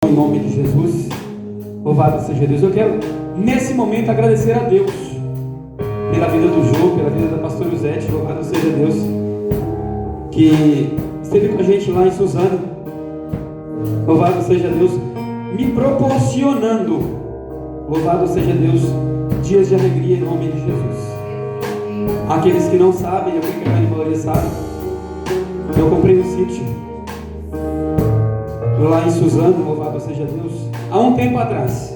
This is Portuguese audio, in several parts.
em nome de Jesus. Louvado seja Deus. Eu quero, nesse momento, agradecer a Deus pela vida do Jô, pela vida da pastora Josete. Louvado seja Deus, que esteve com a gente lá em Suzano. Louvado seja Deus, me proporcionando, louvado seja Deus, dias de alegria em nome de Jesus. Aqueles que não sabem, eu creio que a grande maioria sabe, eu comprei um sítio lá em Suzano, louvado seja Deus, há um tempo atrás.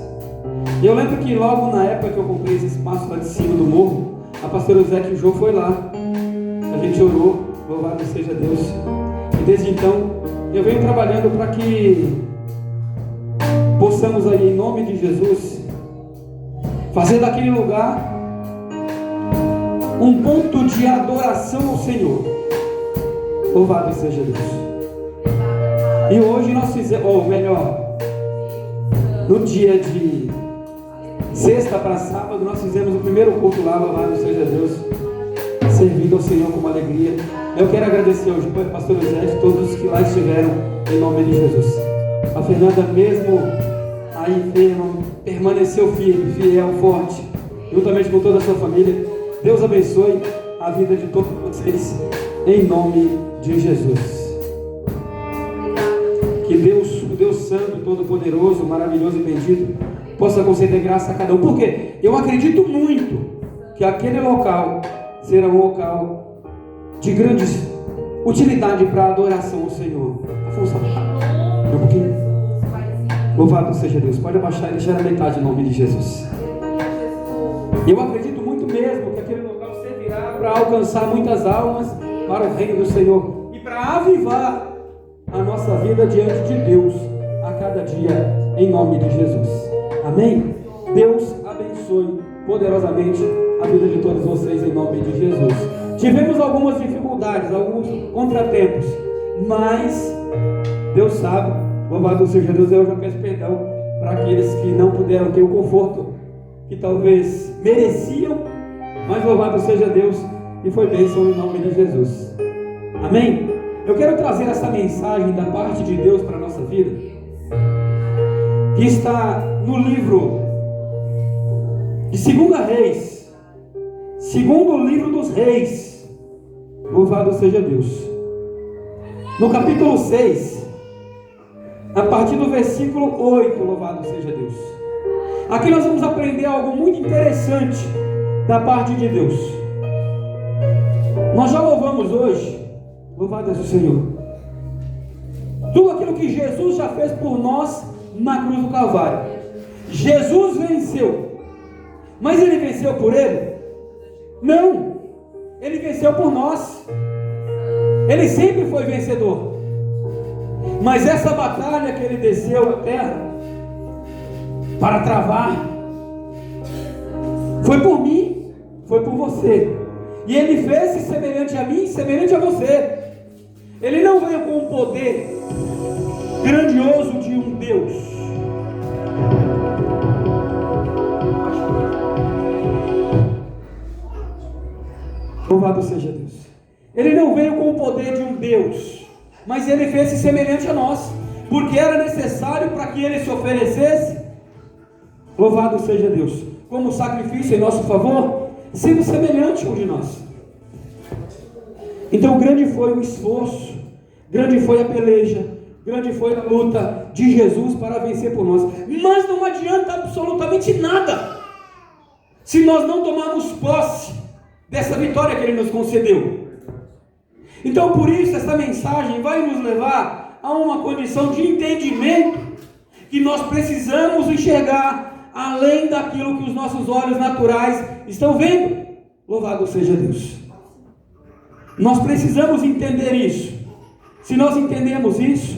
Eu lembro que logo na época que eu comprei esse espaço lá de cima do morro, a pastora José e o Jô foi lá, a gente orou, louvado seja Deus, e desde então eu venho trabalhando para que possamos aí, em nome de Jesus, fazer daquele lugar um ponto de adoração ao Senhor. Louvado seja Deus. E hoje nós fizemos, ou melhor, no dia de sexta para sábado, nós fizemos o primeiro culto lá, louvado seja Deus, servindo ao Senhor com alegria. Eu quero agradecer ao pastor José e todos que lá estiveram, em nome de Jesus. A Fernanda, mesmo aí enferma, permaneceu firme, fiel, forte, juntamente com toda a sua família. Deus abençoe a vida de todos vocês, em nome de Jesus. Que Deus, o Deus Santo, Todo-Poderoso, maravilhoso e bendito, possa conceder graça a cada um. Porque eu acredito muito que aquele local será um local de grande utilidade para a adoração ao Senhor. Afonso, um pouquinho. Louvado seja Deus. Pode abaixar e deixar a metade em nome de Jesus. Eu acredito muito mesmo que aquele local servirá para alcançar muitas almas para o reino do Senhor e para avivar a nossa vida diante de Deus a cada dia, em nome de Jesus. Amém? Deus abençoe poderosamente a vida de todos vocês, em nome de Jesus. Tivemos algumas dificuldades, alguns contratempos, mas Deus sabe, louvado seja Deus. Eu já peço perdão para aqueles que não puderam ter o conforto que talvez mereciam, mas louvado seja Deus, e foi bênção em nome de Jesus. Amém? Eu quero trazer essa mensagem da parte de Deus para a nossa vida, que está no livro de 2 Reis, segundo livro dos Reis, louvado seja Deus, no capítulo 6, a partir do versículo 8, louvado seja Deus. Aqui nós vamos aprender algo muito interessante da parte de Deus. Nós já louvamos hoje, louvado seja o Senhor, tudo aquilo que Jesus já fez por nós na cruz do Calvário. Jesus venceu, mas Ele venceu por Ele? Não, Ele venceu por nós. Ele sempre foi vencedor, mas essa batalha que Ele desceu à terra para travar, foi por mim, foi por você. E Ele fez-se semelhante a mim, semelhante a você. Ele não veio com o poder grandioso de um Deus. Louvado seja Deus. Ele não veio com o poder de um Deus, mas Ele fez-se semelhante a nós, porque era necessário para que Ele se oferecesse, louvado seja Deus, como sacrifício em nosso favor, sendo semelhante a um de nós. Então grande foi o esforço, grande foi a peleja, grande foi a luta de Jesus para vencer por nós. Mas não adianta absolutamente nada se nós não tomarmos posse dessa vitória que Ele nos concedeu. Então por isso essa mensagem vai nos levar a uma condição de entendimento que nós precisamos enxergar além daquilo que os nossos olhos naturais estão vendo. Louvado seja Deus. Nós precisamos entender isso. Se nós entendemos isso,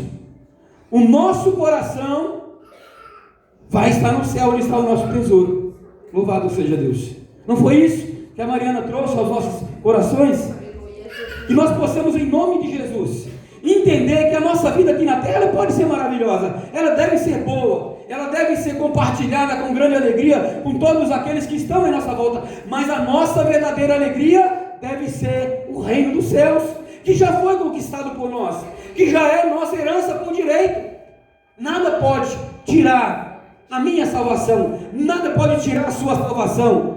o nosso coração vai estar no céu, onde está o nosso tesouro. Louvado seja Deus. Não foi isso que a Mariana trouxe aos nossos corações? Que nós possamos, em nome de Jesus, entender que a nossa vida aqui na terra, ela pode ser maravilhosa, ela deve ser boa, ela deve ser compartilhada com grande alegria com todos aqueles que estão em nossa volta, mas a nossa verdadeira alegria deve ser o reino dos céus, que já foi conquistado por nós, que já é nossa herança por direito. Nada pode tirar a minha salvação, nada pode tirar a sua salvação.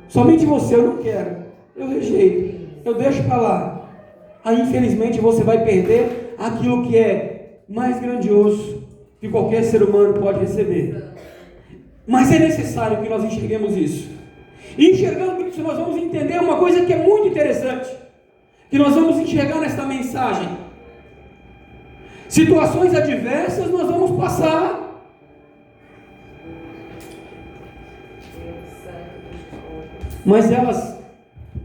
Somente você, eu não quero, eu rejeito, eu deixo para lá. Aí infelizmente você vai perder aquilo que é mais grandioso que qualquer ser humano pode receber. Mas é necessário que nós enxerguemos isso. E enxergando isso, nós vamos entender uma coisa que é muito interessante, que nós vamos enxergar nesta mensagem. Situações adversas nós vamos passar, mas elas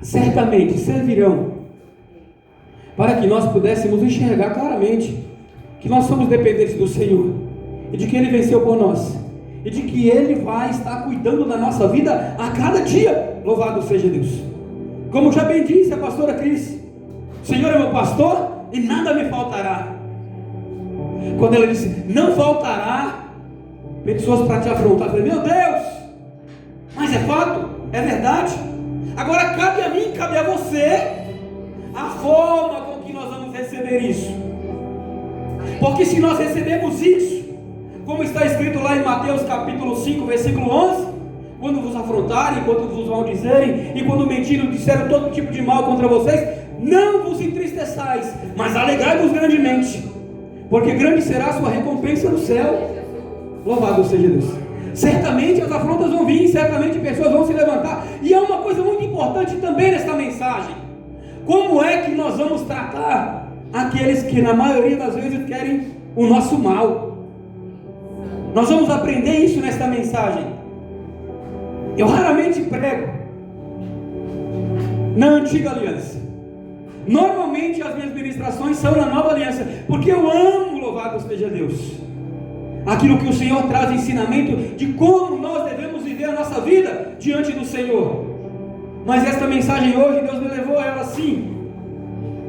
certamente servirão para que nós pudéssemos enxergar claramente que nós somos dependentes do Senhor, e de que Ele venceu por nós, e de que Ele vai estar cuidando da nossa vida a cada dia. Louvado seja Deus. Como já bem disse a pastora Cris, o Senhor é meu pastor e nada me faltará. Quando ela disse, não faltará, pessoas para te afrontar, eu falei, meu Deus, mas é fato, é verdade. Agora cabe a mim, cabe a você, a forma com que nós vamos receber isso. Porque se nós recebemos isso, como está escrito lá em Mateus capítulo 5, versículo 11, quando vos afrontarem, quando vos maldizerem, e quando mentirem, disseram todo tipo de mal contra vocês, não vos entristeçais, mas alegrai-vos grandemente, porque grande será a sua recompensa no céu. Louvado seja Deus. Certamente as afrontas vão vir, certamente pessoas vão se levantar, e há uma coisa muito importante também nesta mensagem: como é que nós vamos tratar aqueles que na maioria das vezes querem o nosso mal? Nós vamos aprender isso nesta mensagem. Eu raramente prego na antiga aliança. Normalmente as minhas ministrações são na nova aliança, porque eu amo, louvado seja Deus, aquilo que o Senhor traz ensinamento de como nós devemos viver a nossa vida diante do Senhor. Mas esta mensagem hoje, Deus me levou ela assim,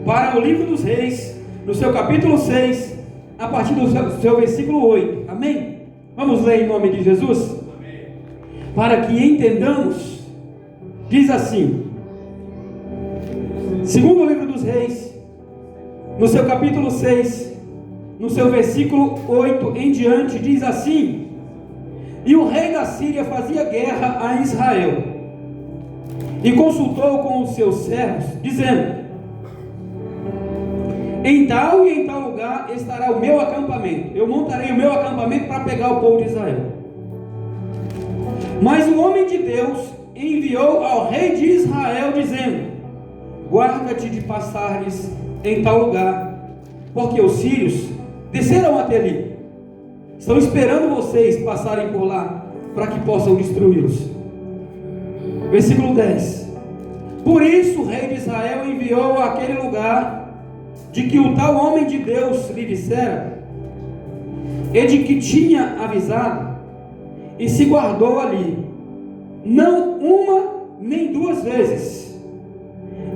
para o livro dos Reis, no seu capítulo 6, a partir do seu versículo 8, amém? Vamos ler em nome de Jesus? Amém. Para que entendamos, diz assim, segundo livro dos Reis, no seu capítulo 6, no seu versículo 8 em diante, diz assim: e o rei da Síria fazia guerra a Israel, e consultou com os seus servos, dizendo: em tal e em tal lugar estará o meu acampamento, eu montarei o meu acampamento para pegar o povo de Israel. Mas o homem de Deus enviou ao rei de Israel, dizendo: guarda-te de passares em tal lugar, porque os sírios desceram até ali, estão esperando vocês passarem por lá, para que possam destruí-los. Versículo 10: por isso o rei de Israel enviou àquele lugar, de que o tal homem de Deus lhe dissera, e de que tinha avisado, e se guardou ali, não uma nem duas vezes.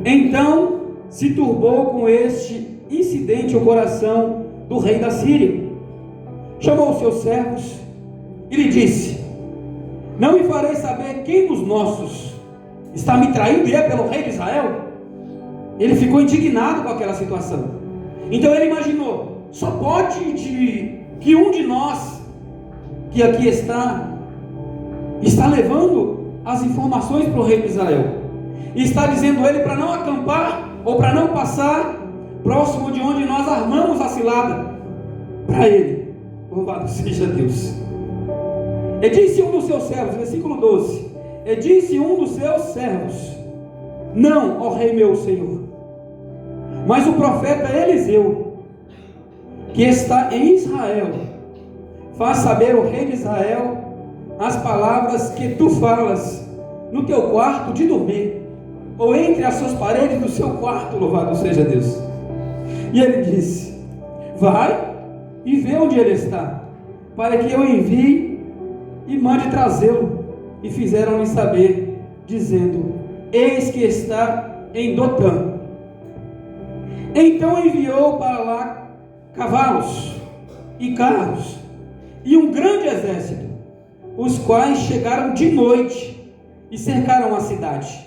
Então se turbou com este incidente o coração do rei da Síria. Chamou os seus servos e lhe disse: não me farei saber quem dos nossos está me traindo, e é pelo rei de Israel? Ele ficou indignado com aquela situação. Então ele imaginou: só pode que um de nós que aqui está levando as informações para o rei de Israel, e está dizendo ele para não acampar ou para não passar próximo de onde nós armamos a cilada para ele. Louvado seja Deus. E disse um dos seus servos, versículo 12: e disse um dos seus servos: não, ó rei meu senhor, mas o profeta Eliseu, que está em Israel, faz saber o rei de Israel as palavras que tu falas no teu quarto de dormir, ou entre as suas paredes do seu quarto. Louvado seja Deus. E ele disse: vai e vê onde ele está, para que eu envie e mande trazê-lo. E fizeram-lhe saber, dizendo: eis que está em Dotã. Então enviou para lá cavalos e carros e um grande exército, os quais chegaram de noite e cercaram a cidade.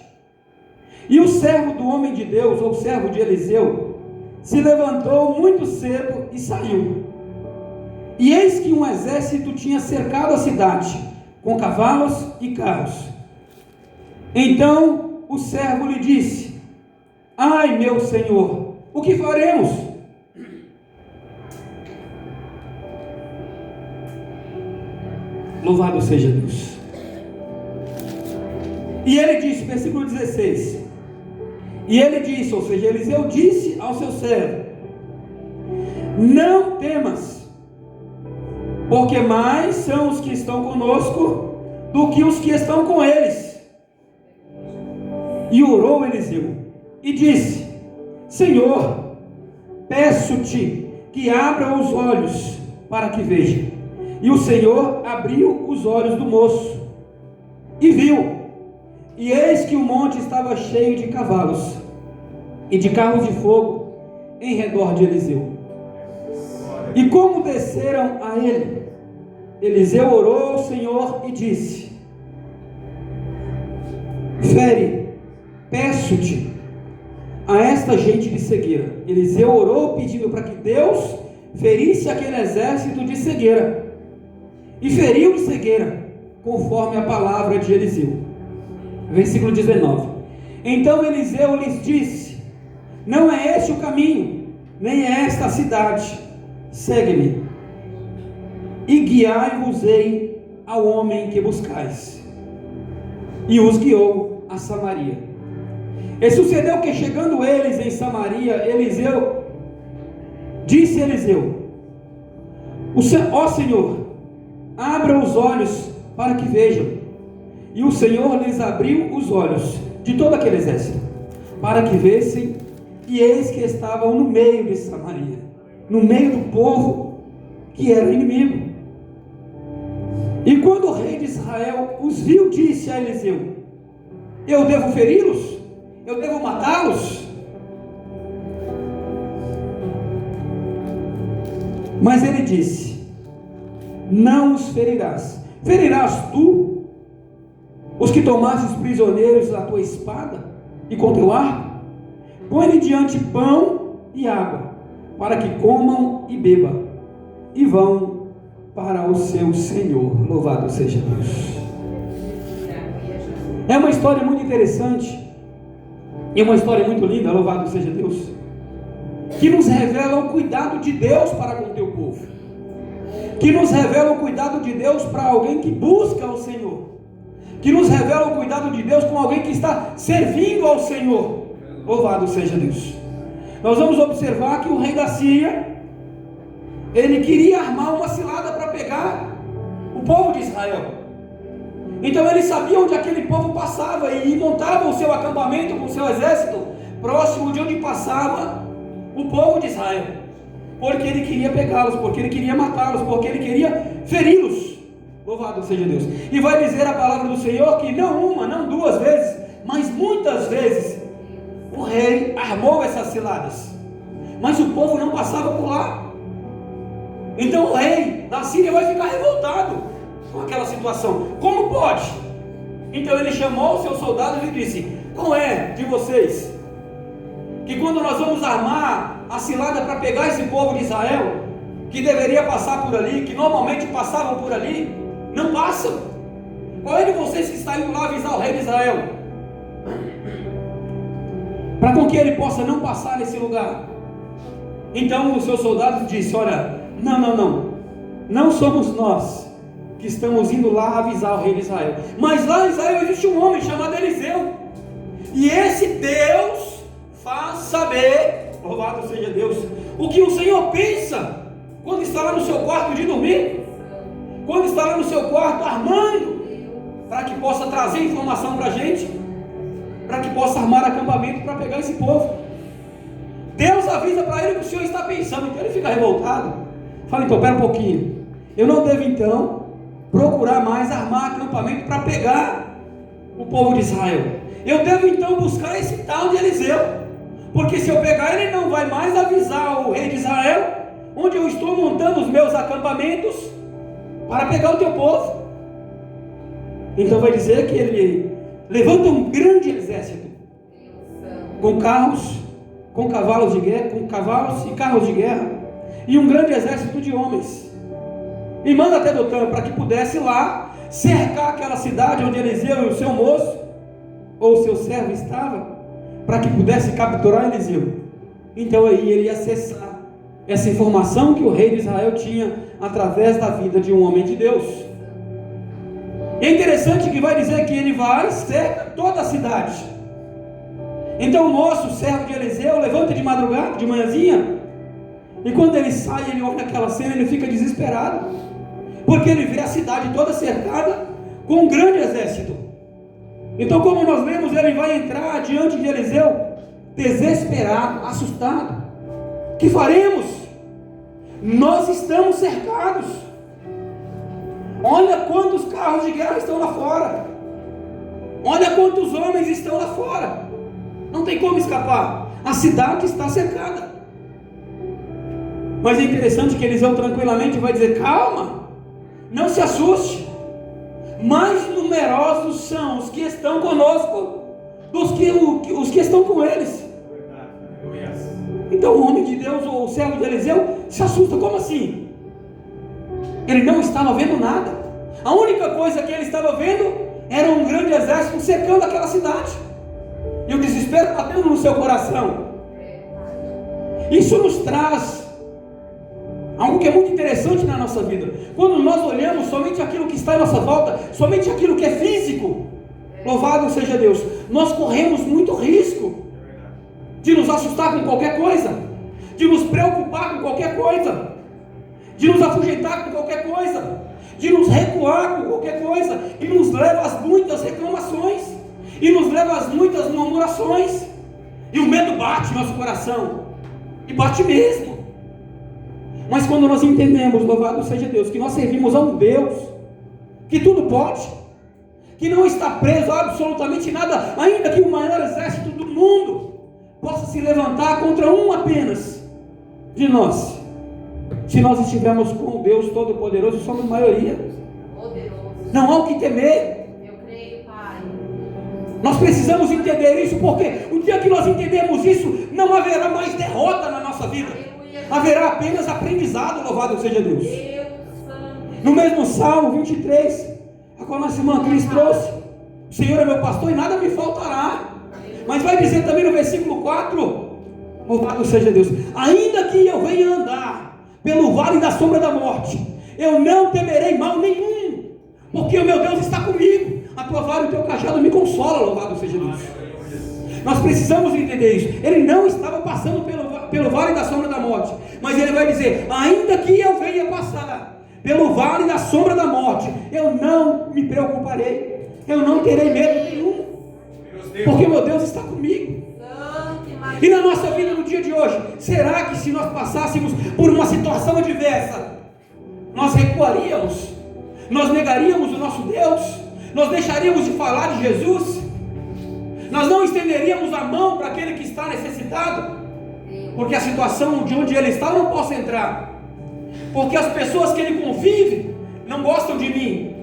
E o servo do homem de Deus, ou servo de Eliseu, se levantou muito cedo e saiu, E eis que um exército tinha cercado a cidade, com cavalos e carros. Então o servo lhe disse: ai, meu senhor, o que faremos? Louvado seja Deus. E ele disse, versículo 16, e ele disse, ou seja, Eliseu disse ao seu servo: não temas, porque mais são os que estão conosco do que os que estão com eles. E orou Eliseu e disse: Senhor, peço-te que abra os olhos para que veja. E o Senhor abriu os olhos do moço e viu, e eis que o monte estava cheio de cavalos e de carros de fogo em redor de Eliseu. E como desceram a ele, Eliseu orou ao Senhor e disse: fere, peço-te, a esta gente de cegueira. Eliseu orou pedindo para que Deus ferisse aquele exército de cegueira, e feriu de cegueira, conforme a palavra de Eliseu. Versículo 19. Então Eliseu lhes disse: não é este o caminho, nem é esta a cidade, segue-me, e guiai-vos-ei ao homem que buscais. E os guiou a Samaria. E sucedeu que, chegando eles em Samaria, disse Eliseu: ó Senhor, abra os olhos para que vejam. E o Senhor lhes abriu os olhos de todo aquele exército, para que vissem, e eis que estavam no meio de Samaria, no meio do povo que era inimigo. E quando o rei de Israel os viu, disse a Eliseu: eu devo feri-los? Eu devo matá-los? Mas ele disse: não os ferirás. Ferirás tu os que tomastes prisioneiros a tua espada e com teu arco? Põe-lhe diante pão e água, para que comam e bebam, e vão para o seu Senhor. Louvado seja Deus. É uma história muito interessante, e uma história muito linda, louvado seja Deus, que nos revela o cuidado de Deus para com o teu povo, que nos revela o cuidado de Deus para alguém que busca o Senhor, que nos revela o cuidado de Deus com alguém que está servindo ao Senhor. Louvado seja Deus. Nós vamos observar que o rei da Síria, ele queria armar uma cilada para pegar o povo de Israel. Então ele sabia onde aquele povo passava e montava o seu acampamento com o seu exército próximo de onde passava o povo de Israel, porque ele queria pegá-los, porque ele queria matá-los, porque ele queria feri-los. Louvado seja Deus. E vai dizer a palavra do Senhor que não uma, não duas vezes, mas muitas vezes o rei armou essas ciladas, mas o povo não passava por lá. Então o rei da Síria vai ficar revoltado com aquela situação. Como pode? Então ele chamou os seus soldados e disse: qual é de vocês que quando nós vamos armar a cilada para pegar esse povo de Israel, que deveria passar por ali, que normalmente passavam por ali, não passam? Qual é de vocês que está indo lá avisar o rei de Israel, para com que ele possa não passar nesse lugar? Então os seus soldados disseram: olha, não somos nós que estamos indo lá avisar o rei de Israel, mas lá em Israel existe um homem chamado Eliseu, e esse Deus faz saber, louvado seja Deus, o que o Senhor pensa quando está lá no seu quarto de dormir, quando está lá no seu quarto armando, para que possa trazer informação para a gente, para que possa armar acampamento para pegar esse povo. Deus avisa para ele o que o Senhor está pensando. Então ele fica revoltado. Fala: então, pera um pouquinho, eu não devo então procurar mais armar acampamento para pegar o povo de Israel. Eu devo então buscar esse tal de Eliseu, porque se eu pegar ele, não vai mais avisar o rei de Israel onde eu estou montando os meus acampamentos para pegar o teu povo. Então vai dizer que ele levanta um grande exército com carros, com cavalos de guerra, com cavalos e carros de guerra, e um grande exército de homens. e manda até Dotã para que pudesse lá cercar aquela cidade onde Eliseu e o seu moço, ou o seu servo estava, para que pudesse capturar Eliseu. Então aí ele ia acessar essa informação que o rei de Israel tinha através da vida de um homem de Deus. É interessante que vai dizer que ele vai cerca toda a cidade. Então o moço, o servo de Eliseu, levanta de madrugada, de manhãzinha, e quando ele sai, ele olha aquela cena, ele fica desesperado, porque ele vê a cidade toda cercada com um grande exército. Então, como nós lemos, ele vai entrar diante de Eliseu desesperado, assustado. Que faremos? Nós estamos cercados. Olha quantos carros de guerra estão lá fora. Olha quantos homens estão lá fora. Não tem como escapar. A cidade está cercada. Mas é interessante que Eliseu tranquilamente vai dizer: calma, não se assuste. Mais numerosos são os que estão conosco dos que os que estão com eles. Então o homem de Deus, ou o servo de Eliseu, se assusta. Como assim? Ele não estava vendo nada. A única coisa que ele estava vendo era um grande exército cercando aquela cidade, e o desespero batendo no seu coração. Isso nos traz algo que é muito interessante na nossa vida. Quando nós olhamos somente aquilo que está em nossa volta, somente aquilo que é físico, louvado seja Deus, nós corremos muito risco de nos assustar com qualquer coisa, de nos preocupar com qualquer coisa, de nos afugentar com qualquer coisa, de nos recuar com qualquer coisa, e nos leva às muitas reclamações, e nos leva às muitas murmurações, e o medo bate no nosso coração, e bate mesmo. Mas quando nós entendemos, louvado seja Deus, que nós servimos a um Deus que tudo pode, que não está preso a absolutamente nada, ainda que o maior exército do mundo possa se levantar contra um apenas de nós, se nós estivermos com o Deus Todo-Poderoso, somos maioria. Não há o que temer. Eu creio, Pai. Nós precisamos entender isso, porque o dia que nós entendemos isso, não haverá mais derrota na nossa vida. Haverá apenas aprendizado, louvado seja Deus. No mesmo Salmo 23, a qual nossa irmã Cris trouxe: o Senhor é meu pastor e nada me faltará. Mas vai dizer também no versículo 4, louvado seja Deus: ainda que eu venha andar pelo vale da sombra da morte, eu não temerei mal nenhum, porque o meu Deus está comigo. A tua vara e o teu cajado me consola, louvado seja Deus. Nós precisamos entender isso. Ele não estava passando pelo vale da sombra da morte, mas ele vai dizer: ainda que eu venha passar pelo vale da sombra da morte, eu não me preocuparei, eu não terei medo nenhum, porque meu Deus está comigo. E na nossa vida no dia de hoje, será que se nós passássemos por uma situação adversa, nós recuaríamos? Nós negaríamos o nosso Deus? Nós deixaríamos de falar de Jesus? Nós não estenderíamos a mão para aquele que está necessitado? Porque a situação de onde ele está eu não posso entrar, porque as pessoas que ele convive não gostam de mim.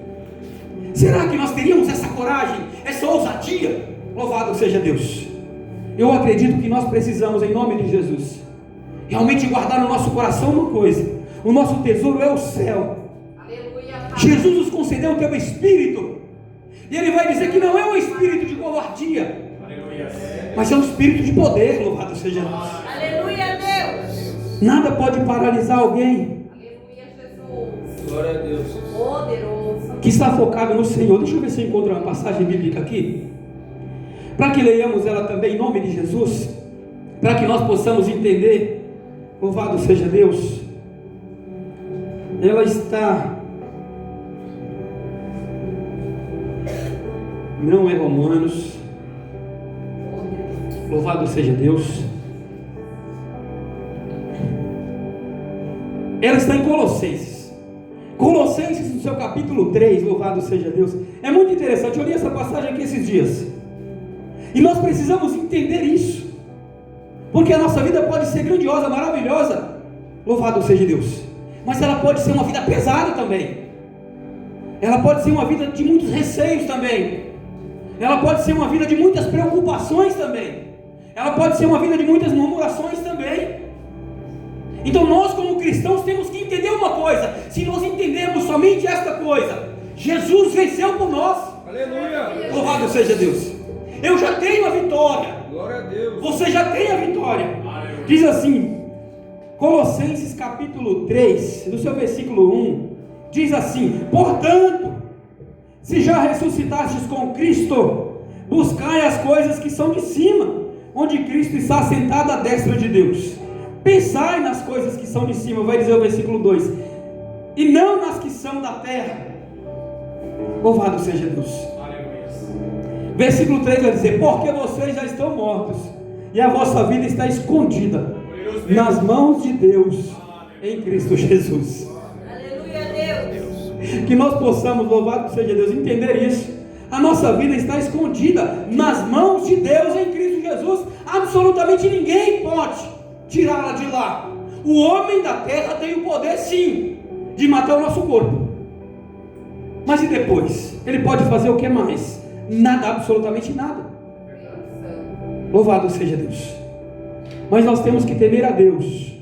Será que nós teríamos essa coragem, essa ousadia? Louvado seja Deus. Eu acredito que nós precisamos, em nome de Jesus, realmente guardar no nosso coração uma coisa: o nosso tesouro é o céu. Aleluia, Jesus nos concedeu o teu espírito, e ele vai dizer que não é um espírito de covardia, mas é um espírito de poder. Louvado seja Deus. Aleluia, Deus. Nada pode paralisar alguém Aleluia, Jesus. Glória a Deus. Poderoso. que está focado no Senhor. Deixa eu ver se eu encontro uma passagem bíblica aqui, para que leiamos ela também em nome de Jesus, para que nós possamos entender. Louvado seja Deus. Ela está, não é Romanos, louvado seja Deus. Ela está em Colossenses, no seu capítulo 3, louvado seja Deus. É muito interessante, eu li essa passagem aqui esses dias, e nós precisamos entender isso, porque a nossa vida pode ser grandiosa, maravilhosa, louvado seja Deus, mas ela pode ser uma vida pesada também. Ela pode ser uma vida de muitos receios também. Ela pode ser uma vida de muitas preocupações também. Ela pode ser uma vida de muitas murmurações também. Então nós como cristãos temos que entender uma coisa. Se nós entendermos somente esta coisa, Jesus venceu por nós. Aleluia. Louvado seja Deus. Eu já tenho a vitória. Glória a Deus. Você já tem a vitória. Diz assim, Colossenses capítulo 3, no seu versículo 1, diz assim: portanto, se já ressuscitastes com Cristo, buscai as coisas que são de cima, onde Cristo está sentado à destra de Deus. Pensai nas coisas que são de cima, vai dizer o versículo 2, e não nas que são da terra. Louvado seja Deus. Versículo 3 vai dizer: porque vocês já estão mortos, e a vossa vida está escondida nas mãos de Deus, em Cristo Jesus. Aleluia, Deus. Que nós possamos, louvado seja Deus, entender isso. A nossa vida está escondida nas mãos de Deus, em Cristo Jesus. Absolutamente ninguém pode tirá-la de lá. O homem da terra tem o poder, sim, de matar o nosso corpo. Mas e depois? Ele pode fazer o que mais? Nada, absolutamente nada. Louvado seja Deus. Mas nós temos que temer a Deus,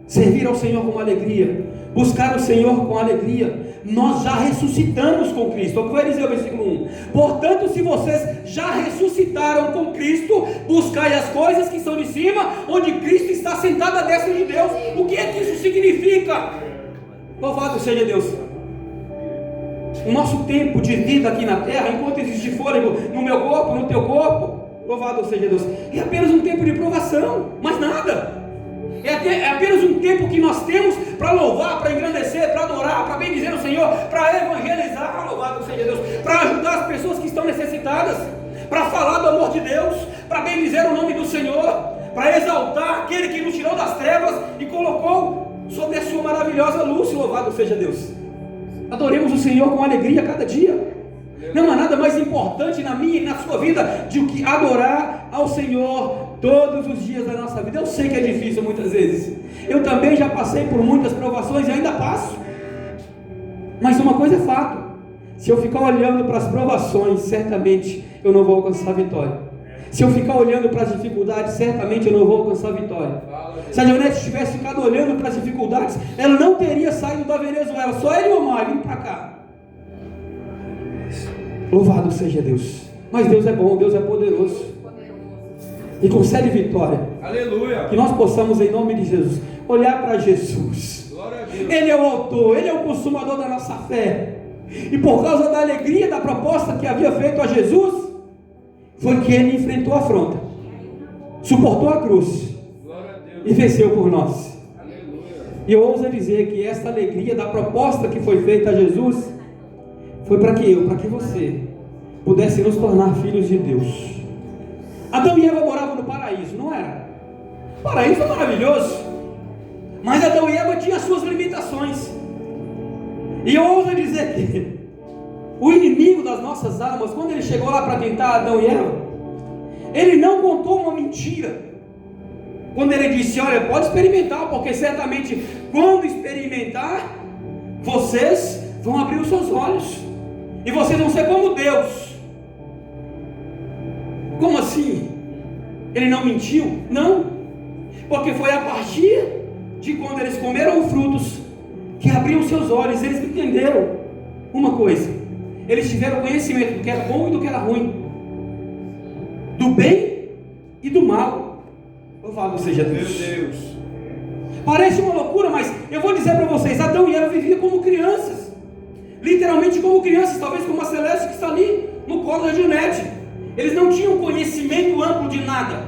servir ao Senhor com alegria, buscar o Senhor com alegria. Nós já ressuscitamos com Cristo. O que vai dizer o versículo 1? Portanto, se vocês já ressuscitaram com Cristo, buscai as coisas que são de cima, onde Cristo está sentado à destra de Deus. O que é que isso significa? Louvado seja Deus. O nosso tempo de vida aqui na terra, enquanto existe fôlego no meu corpo, no teu corpo, louvado seja Deus, é apenas um tempo de provação, mais nada. É apenas um tempo que nós temos para louvar, para engrandecer, para adorar, para bendizer o Senhor, para evangelizar, louvado seja Deus, para ajudar as pessoas que estão necessitadas, para falar do amor de Deus, para bendizer o nome do Senhor, para exaltar aquele que nos tirou das trevas e colocou sobre a sua maravilhosa luz. Louvado seja Deus. Adoremos o Senhor com alegria a cada dia. Não há nada mais importante na minha e na sua vida do que adorar ao Senhor todos os dias da nossa vida. Eu sei que é difícil muitas vezes. Eu também já passei por muitas provações e ainda passo. Mas uma coisa é fato: se eu ficar olhando para as provações, certamente eu não vou alcançar a vitória. Se eu ficar olhando para as dificuldades, certamente eu não vou alcançar a vitória. Se a Janete tivesse ficado olhando para as dificuldades, ela não teria saído da Venezuela. Só ele e o Omar vindo para cá. Louvado seja Deus. Mas Deus é bom, Deus é poderoso e concede vitória. Aleluia. Que nós possamos, em nome de Jesus, olhar para Jesus. Glória a Deus. Ele é o autor, Ele é o consumador da nossa fé. E por causa da alegria da proposta que havia feito a Jesus, foi que Ele enfrentou a afronta, suportou a cruz e venceu por nós. Aleluia. E eu ouso dizer que essa alegria da proposta que foi feita a Jesus foi para que eu, para que você pudesse nos tornar filhos de Deus. Adão e Eva moravam no paraíso, não era? O paraíso é maravilhoso, mas Adão e Eva tinham as suas limitações. E eu ouso dizer que o inimigo das nossas almas, quando ele chegou lá para tentar Adão e Eva, ele não contou uma mentira. Quando ele disse: olha, pode experimentar, porque certamente quando experimentar, vocês vão abrir os seus olhos e vocês vão ser como Deus. Como assim? Ele não mentiu? Não, porque foi a partir de quando eles comeram frutos que abriu os seus olhos. Eles entenderam uma coisa: eles tiveram conhecimento do que era bom e do que era ruim, do bem e do mal. Louvado seja Deus. Meu Deus. Parece uma loucura, mas eu vou dizer para vocês: Adão e Eva viviam como crianças, literalmente como crianças, talvez como a Celeste que está ali no colo da Junete. Eles não tinham conhecimento amplo de nada.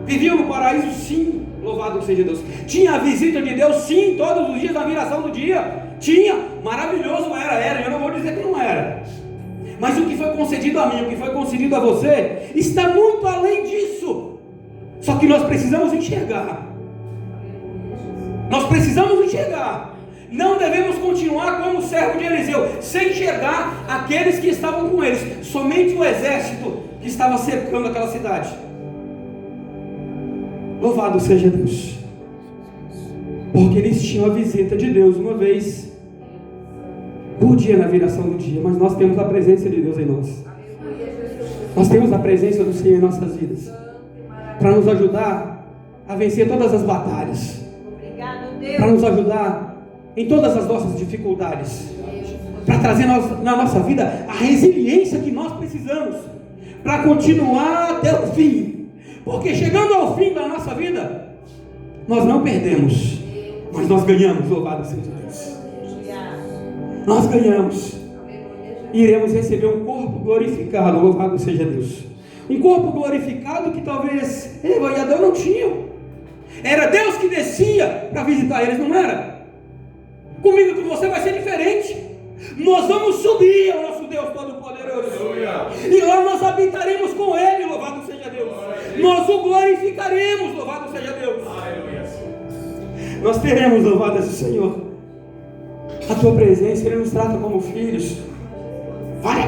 Viviam no paraíso, sim, louvado seja Deus. Tinha a visita de Deus, sim, todos os dias, na viração do dia. Tinha, maravilhoso era, eu não vou dizer que não era. Mas o que foi concedido a mim, o que foi concedido a você, está muito além disso. Só que nós precisamos enxergar. Nós precisamos enxergar. Não devemos continuar como o servo de Eliseu, sem enxergar aqueles que estavam com eles, somente o exército que estava cercando aquela cidade. Louvado seja Deus, porque eles tinham a visita de Deus uma vez por dia na viração do dia. Mas nós temos a presença de Deus em nós. Nós temos a presença do Senhor em nossas vidas, para nos ajudar a vencer todas as batalhas. para nos ajudar em todas as nossas dificuldades, para trazer na nossa vida a resiliência que nós precisamos, para continuar até o fim, porque chegando ao fim da nossa vida, nós não perdemos, mas nós ganhamos, louvado seja Deus. Nós ganhamos, iremos receber um corpo glorificado, louvado seja Deus. Um corpo glorificado que talvez Eva e Adão não tinham. Era Deus que descia para visitar eles, não era? Comigo e com você vai ser diferente. Nós vamos subir ao nosso Deus Todo-Poderoso, e lá nós habitaremos com Ele, louvado seja Deus. Nós o glorificaremos, louvado seja Deus. Nós teremos, louvado seja o Senhor, a Tua presença. Ele nos trata como filhos. Vale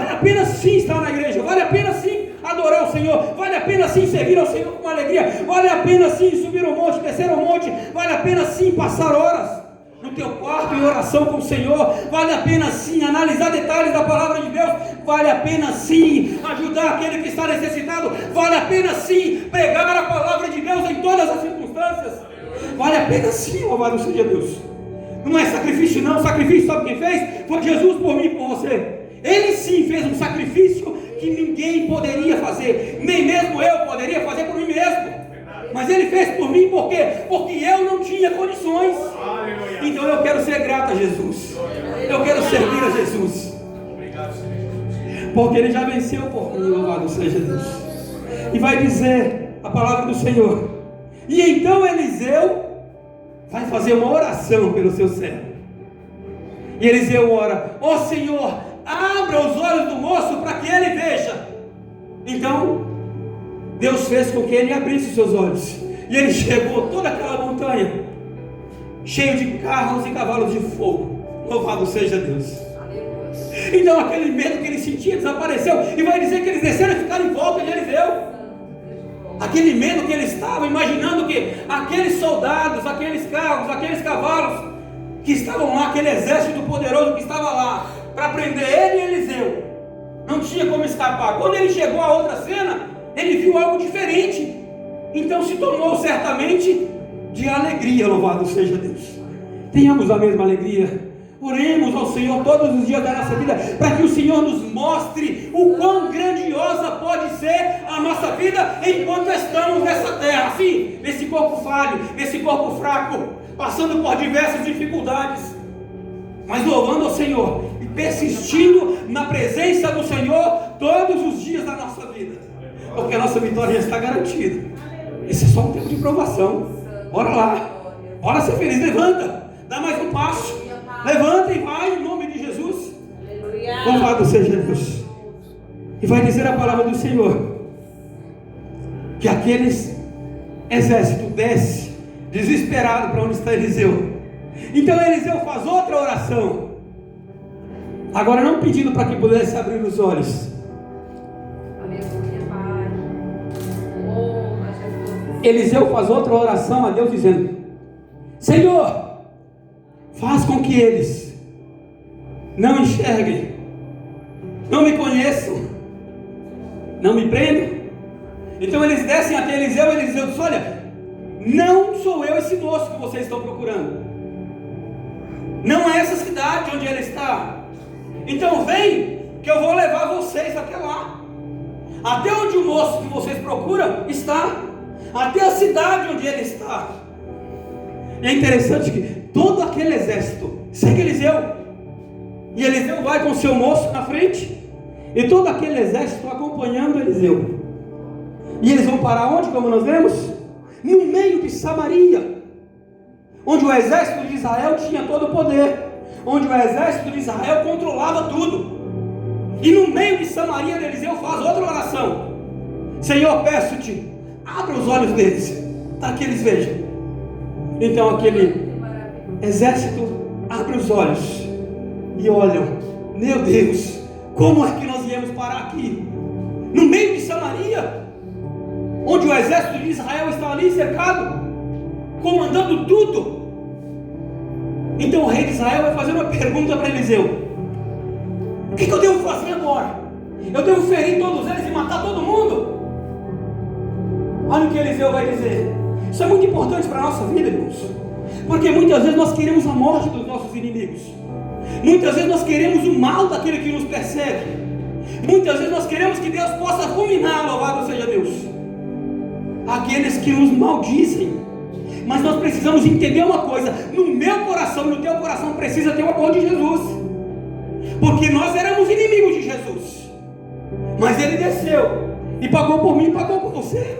a pena sim estar na igreja, vale a pena sim adorar o Senhor, vale a pena sim servir ao Senhor com alegria, vale a pena sim subir ao monte, descer ao monte, vale a pena sim passar horas no teu quarto em oração com o Senhor, vale a pena sim analisar detalhes da palavra de Deus, vale a pena sim ajudar aquele que está necessitado, vale a pena sim pregar a palavra de Deus em todas as circunstâncias, vale a pena sim, louvado seja Deus. Não é sacrifício não, sacrifício sabe quem fez? Foi Jesus por mim e por você. Ele sim fez um sacrifício que ninguém poderia fazer, nem mesmo eu poderia fazer por mim mesmo. Mas Ele fez por mim, por quê? Porque eu não tinha condições. Então eu quero ser grato a Jesus, eu quero servir a Jesus, porque Ele já venceu por mim, louvado seja Deus. E vai dizer a palavra do Senhor, e então Eliseu vai fazer uma oração pelo seu servo. E Eliseu ora: ó Senhor, abra os olhos do moço para que ele veja. Então Deus fez com que ele abrisse os seus olhos, e ele chegou toda aquela montanha cheio de carros e cavalos de fogo, louvado seja Deus. Então aquele medo que ele sentia desapareceu, e vai dizer que eles desceram e ficaram em volta de Eliseu. Aquele medo que ele estava imaginando, que aqueles soldados, aqueles carros, aqueles cavalos que estavam lá, aquele exército poderoso que estava lá para prender ele e Eliseu, não tinha como escapar. Quando ele chegou à outra cena, ele viu algo diferente, então se tornou certamente de alegria, louvado seja Deus. Tenhamos a mesma alegria, oremos ao Senhor todos os dias da nossa vida, para que o Senhor nos mostre o quão grandiosa pode ser a nossa vida enquanto estamos nessa terra, assim, nesse corpo falho, nesse corpo fraco, passando por diversas dificuldades, mas louvando ao Senhor e persistindo na presença do Senhor todos os dias da nossa vida, porque a nossa vitória já está garantida. Esse é só um tempo de provação. Bora lá, bora ser feliz, levanta, dá mais um passo, levanta e vai em nome de Jesus. Louvado seja Deus. E vai dizer a palavra do Senhor que aqueles exércitos desce desesperado para onde está Eliseu. Então Eliseu faz outra oração, agora não pedindo para que pudesse abrir os olhos. Eliseu faz outra oração a Deus dizendo: Senhor, faz com que eles não enxerguem, não me conheçam, não me prendam. Então eles descem até Eliseu, e Eliseu diz: olha, não sou eu esse moço que vocês estão procurando, não é essa cidade onde ele está, então vem que eu vou levar vocês até lá, até onde o moço que vocês procuram está, até a cidade onde ele está. E é interessante que todo aquele exército segue Eliseu, e Eliseu vai com seu moço na frente, e todo aquele exército acompanhando Eliseu. E eles vão parar onde, como nós vemos? No meio de Samaria, onde o exército de Israel tinha todo o poder, onde o exército de Israel controlava tudo. E no meio de Samaria, Eliseu faz outra oração: Senhor, peço-te, abra os olhos deles, para que eles vejam. Então aquele exército abre os olhos e olham: meu Deus, como é que nós viemos parar aqui? No meio de Samaria, onde o exército de Israel está ali cercado, comandando tudo. Então o rei de Israel vai fazer uma pergunta para Eliseu: o que eu devo fazer agora? Eu devo ferir todos eles e matar todo mundo? Olha o que Eliseu vai dizer. Isso é muito importante para a nossa vida, irmãos. Porque muitas vezes nós queremos a morte dos nossos inimigos. Muitas vezes nós queremos o mal daquele que nos persegue. Muitas vezes nós queremos que Deus possa fulminar, louvado seja Deus, aqueles que nos maldizem. Mas nós precisamos entender uma coisa: no meu coração e no teu coração precisa ter o amor de Jesus. Porque nós éramos inimigos de Jesus, mas Ele desceu e pagou por mim, pagou por você.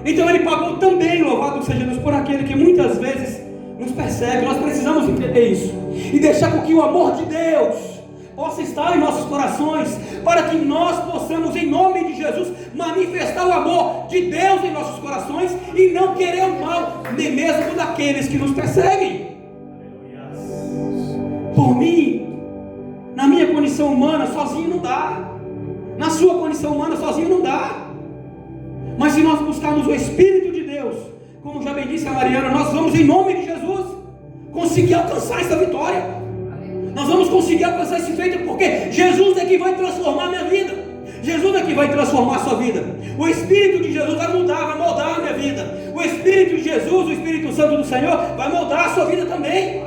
Então Ele pagou também, louvado seja Deus, por aquele que muitas vezes nos persegue. Nós precisamos entender isso e deixar com que o amor de Deus possa estar em nossos corações, para que nós possamos, em nome de Jesus, manifestar o amor de Deus em nossos corações e não querer o mal, nem mesmo daqueles que nos perseguem. Por mim, na minha condição humana, sozinho não dá. Na sua condição humana, sozinho não dá. Mas se nós buscarmos o Espírito de Deus, como já bem disse a Mariana, nós vamos, em nome de Jesus, conseguir alcançar essa vitória. Nós vamos conseguir alcançar esse feito, porque Jesus é que vai transformar a minha vida. Jesus é que vai transformar a sua vida. O Espírito de Jesus vai mudar, vai moldar a minha vida. O Espírito de Jesus, o Espírito Santo do Senhor, vai moldar a sua vida também.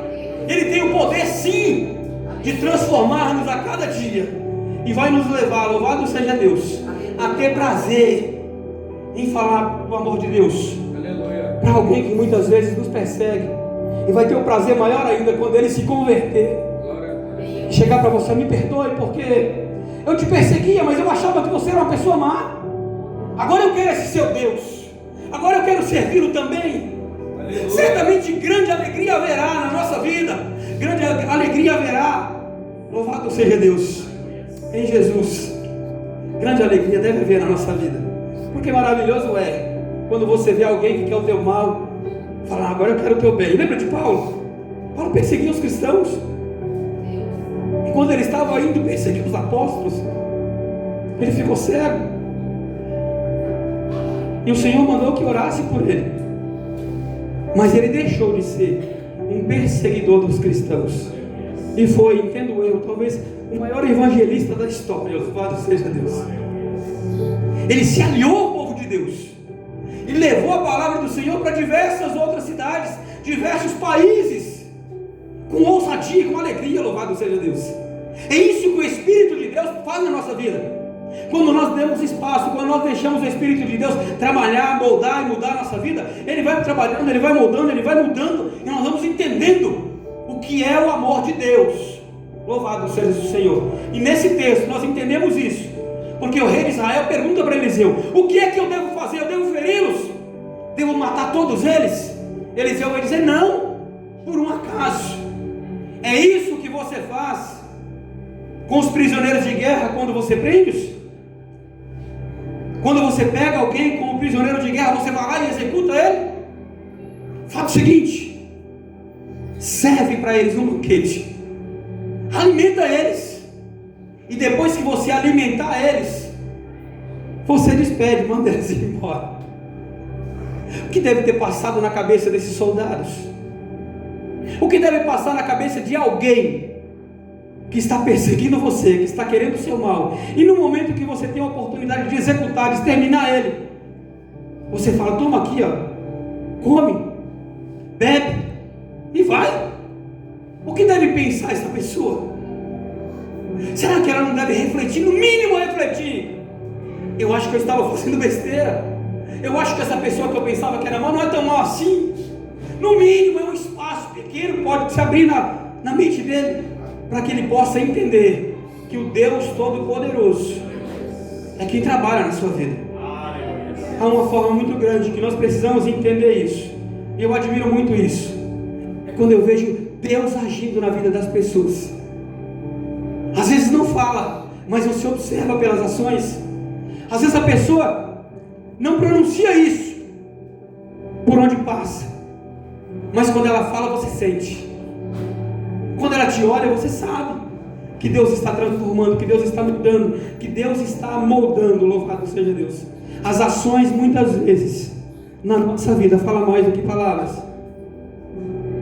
Ele tem o poder, sim, de transformar-nos a cada dia. E vai nos levar, louvado seja Deus, a ter prazer em falar do amor de Deus para alguém que muitas vezes nos persegue. E vai ter um prazer maior ainda quando ele se converter. Chegar para você: me perdoe porque eu te perseguia, mas eu achava que você era uma pessoa má. Agora eu quero esse seu Deus. Agora eu quero servi-lo também. Aleluia. Certamente grande alegria haverá na nossa vida. Grande alegria haverá. Louvado seja Deus em Jesus. Grande alegria deve haver na nossa vida. Porque maravilhoso é quando você vê alguém que quer o teu mal, falar: agora eu quero o teu bem. Lembra de Paulo? Paulo perseguia os cristãos. E quando ele estava indo perseguir os apóstolos, ele ficou cego. E o Senhor mandou que orasse por ele. Mas ele deixou de ser um perseguidor dos cristãos. E foi, entendo eu, talvez o maior evangelista da história. Louvado seja Deus. Ele se aliou ao povo de Deus. E levou a palavra do Senhor para diversas outras cidades, diversos países, com ousadia, com alegria, louvado seja Deus. É isso que o Espírito de Deus faz na nossa vida. Quando nós demos espaço, quando nós deixamos o Espírito de Deus trabalhar, moldar e mudar a nossa vida, Ele vai trabalhando, Ele vai moldando, Ele vai mudando, e nós vamos entendendo o que é o amor de Deus. Louvado seja o Senhor. E nesse texto nós entendemos isso, porque o rei de Israel pergunta para Eliseu: o que é que eu devo fazer? Eu devo feri-los? Devo matar todos eles? Eliseu vai dizer: não, por um acaso. É isso que você faz com os prisioneiros de guerra quando você prende-os? Quando você pega alguém como prisioneiro de guerra, você vai lá e executa ele? Fala o seguinte: serve para eles um banquete, alimenta eles, e depois que você alimentar eles, você despede, manda eles ir embora. O que deve ter passado na cabeça desses soldados? O que deve passar na cabeça de alguém que está perseguindo você, que está querendo o seu mal, e no momento que você tem a oportunidade de executar, de exterminar ele, você fala: toma aqui, ó, come, bebe e vai. O que deve pensar essa pessoa? Será que ela não deve refletir? No mínimo refletir: eu acho que eu estava fazendo besteira. Eu acho que essa pessoa que eu pensava que era mal não é tão mal assim. No mínimo é um espaço pequeno, pode se abrir na mente dele, para que ele possa entender que o Deus Todo-Poderoso é quem trabalha na sua vida. Há uma forma muito grande que nós precisamos entender isso, e eu admiro muito isso. É quando eu vejo Deus agindo na vida das pessoas. Às vezes não fala, mas você observa pelas ações. Às vezes a pessoa não pronuncia isso por onde passa, mas quando ela fala, você sente. Quando ela te olha, você sabe que Deus está transformando, que Deus está mudando, que Deus está moldando. Louvado seja Deus. As ações muitas vezes na nossa vida falam mais do que palavras.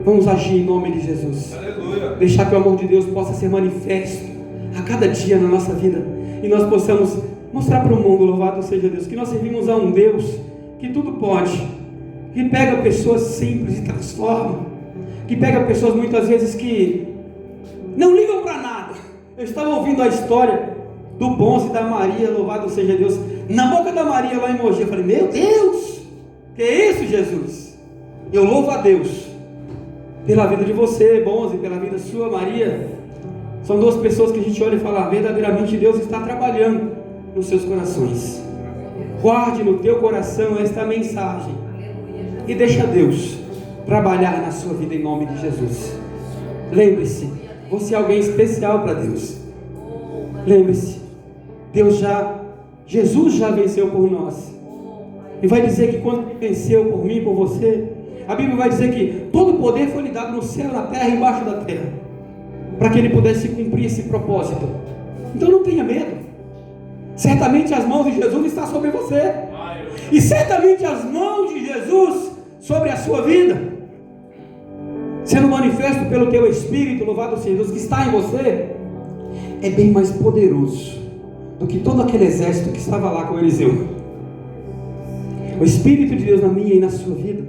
Vamos agir em nome de Jesus. Aleluia. Deixar que o amor de Deus possa ser manifesto a cada dia na nossa vida, e nós possamos mostrar para o mundo, louvado seja Deus, que nós servimos a um Deus que tudo pode, que pega pessoas simples e transforma. que pega pessoas muitas vezes que não ligam para nada. Eu estava ouvindo a história do Bonze e da Maria, louvado seja Deus, na boca da Maria lá em Mogi. Eu falei, meu Deus, que é isso, Jesus? Eu louvo a Deus pela vida de você, Bonze, pela vida sua, Maria. São duas pessoas que a gente olha e fala, verdadeiramente Deus está trabalhando nos seus corações. Guarde no teu coração esta mensagem e deixa Deus trabalhar na sua vida em nome de Jesus. Lembre-se, você é alguém especial para Deus. Lembre-se, Jesus já venceu por nós. E vai dizer que quando Ele venceu por mim, por você, a Bíblia vai dizer que todo o poder foi lhe dado no céu, na terra e embaixo da terra, para que Ele pudesse cumprir esse propósito. Então não tenha medo. Certamente as mãos de Jesus estão sobre você, e certamente as mãos de Jesus sobre a sua vida, sendo manifesto pelo teu Espírito, louvado seja Deus, que está em você, é bem mais poderoso do que todo aquele exército que estava lá com Eliseu. O Espírito de Deus na minha e na sua vida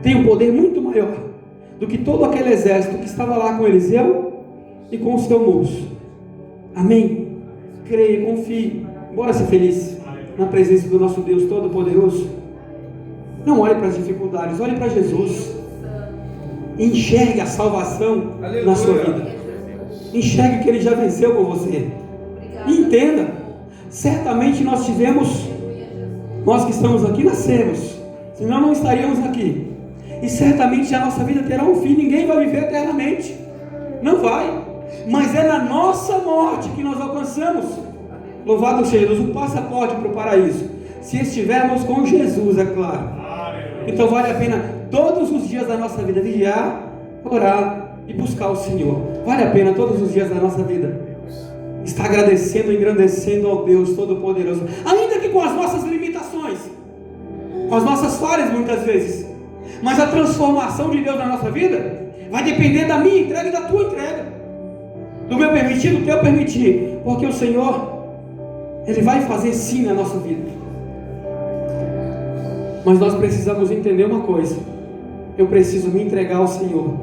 tem um poder muito maior do que todo aquele exército que estava lá com Eliseu e com o seu moço. Amém? Creia, confie, bora ser feliz na presença do nosso Deus Todo-Poderoso. Não olhe para as dificuldades, olhe para Jesus. Enxergue a salvação na sua vida. Enxergue que Ele já venceu por você. Entenda, certamente nós que estamos aqui nascemos, senão não estaríamos aqui. E certamente a nossa vida terá um fim. Ninguém vai viver eternamente, não vai. Mas é na nossa morte que nós alcançamos, louvado seja Deus, o passaporte para o paraíso, se estivermos com Jesus, é claro. Então vale a pena todos os dias da nossa vida vigiar, orar e buscar o Senhor. Vale a pena todos os dias da nossa vida estar agradecendo e engrandecendo ao Deus Todo-Poderoso, ainda que com as nossas limitações, com as nossas falhas muitas vezes. Mas a transformação de Deus na nossa vida vai depender da minha entrega e da tua entrega, do meu permitir, do teu permitir, porque o Senhor, Ele vai fazer sim na nossa vida. Mas nós precisamos entender uma coisa: eu preciso me entregar ao Senhor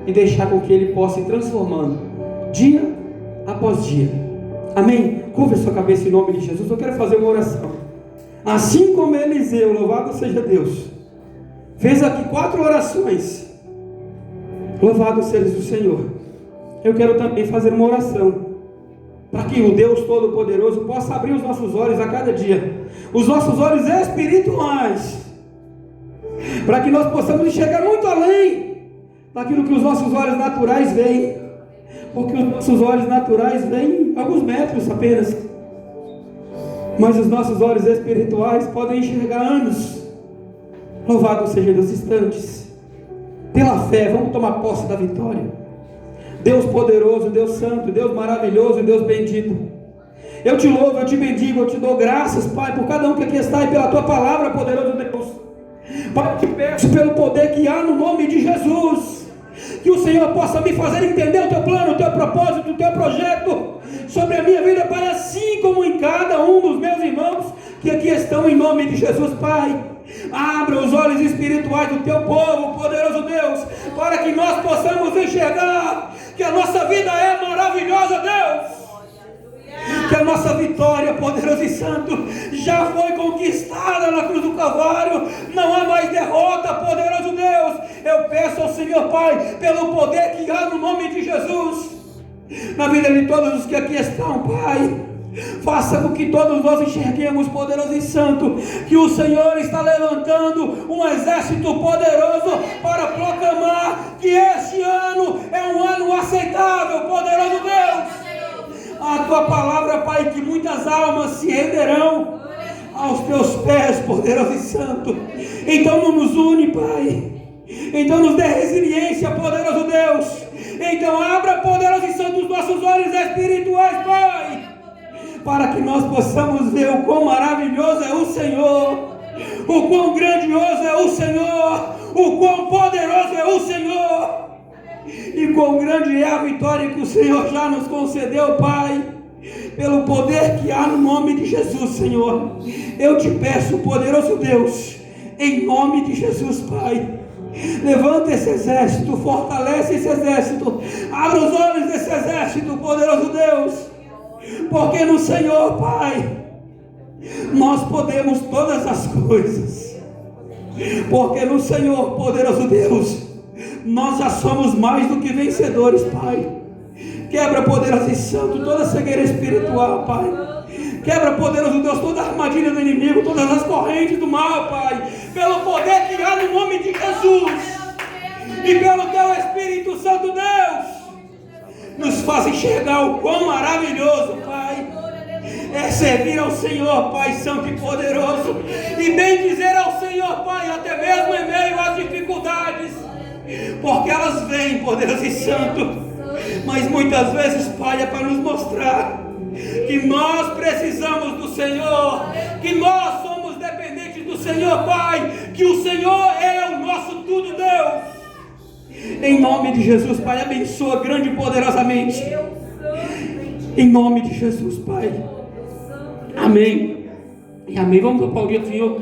e deixar com que Ele possa ir transformando dia após dia. Amém? Curva a sua cabeça em nome de Jesus. Eu quero fazer uma oração. Assim como Eliseu, louvado seja Deus, fez aqui 4 orações, louvado seja o Senhor, eu quero também fazer uma oração para que o Deus Todo-Poderoso possa abrir os nossos olhos a cada dia, os nossos olhos espirituais, para que nós possamos enxergar muito além daquilo que os nossos olhos naturais veem, porque os nossos olhos naturais veem alguns metros apenas, mas os nossos olhos espirituais podem enxergar anos. Louvado seja Deus, instantes. Pela fé, vamos tomar posse da vitória. Deus poderoso, Deus santo, Deus maravilhoso, Deus bendito, eu te louvo, eu te bendigo, eu te dou graças, Pai, por cada um que aqui está e pela tua palavra, poderoso Deus. Pai, eu te peço pelo poder que há no nome de Jesus, que o Senhor possa me fazer entender o teu plano, o teu propósito, o teu projeto sobre a minha vida, Pai, assim como em cada um dos meus irmãos que aqui estão, em nome de Jesus, Pai. Abra os olhos espirituais do teu povo, poderoso Deus, para que nós possamos enxergar que a nossa vida é maravilhosa, Deus, que a nossa vitória, poderoso e santo, já foi conquistada na cruz do Calvário. Não há mais derrota, poderoso Deus. Eu peço ao Senhor, Pai, pelo poder que há no nome de Jesus na vida de todos os que aqui estão, Pai. Faça com que todos nós enxerguemos, poderoso e santo, que o Senhor está levantando um exército poderoso para proclamar que este ano é um ano aceitável, poderoso Deus. A tua palavra, Pai, que muitas almas se renderão aos teus pés, poderoso e santo. Então não nos une, Pai. Então nos dê resiliência, poderoso Deus. Então abra, poderoso e santo, os nossos olhos espirituais, Pai, para que nós possamos ver o quão maravilhoso é o Senhor, o quão grandioso é o Senhor, o quão poderoso é o Senhor, e quão grande é a vitória que o Senhor já nos concedeu, Pai, pelo poder que há no nome de Jesus, Senhor. Eu te peço, poderoso Deus, em nome de Jesus, Pai, Levanta esse exército, fortalece esse exército, abra os olhos desse exército, poderoso Deus, porque no Senhor, Pai, nós podemos todas as coisas, porque no Senhor, poderoso Deus, nós já somos mais do que vencedores, Pai. Quebra, poderoso e santo, toda cegueira espiritual, Pai. Quebra, poderoso Deus, toda a armadilha do inimigo, todas as correntes do mal, Pai, pelo poder que há no nome de Jesus e pelo Teu Espírito Santo, Deus, nos faz enxergar o quão maravilhoso, Pai, é servir ao Senhor, Pai Santo e poderoso, e bem dizer ao Senhor, Pai, até mesmo em meio às dificuldades, porque elas vêm, poderoso e santo, mas muitas vezes, Pai, é para nos mostrar que nós precisamos do Senhor, que nós somos dependentes do Senhor, Pai, que o Senhor é o nosso tudo, Deus. Em nome de Jesus, Pai, abençoa grande e poderosamente. Em nome de Jesus, Pai. Amém. E amém. Vamos aplaudir o Senhor.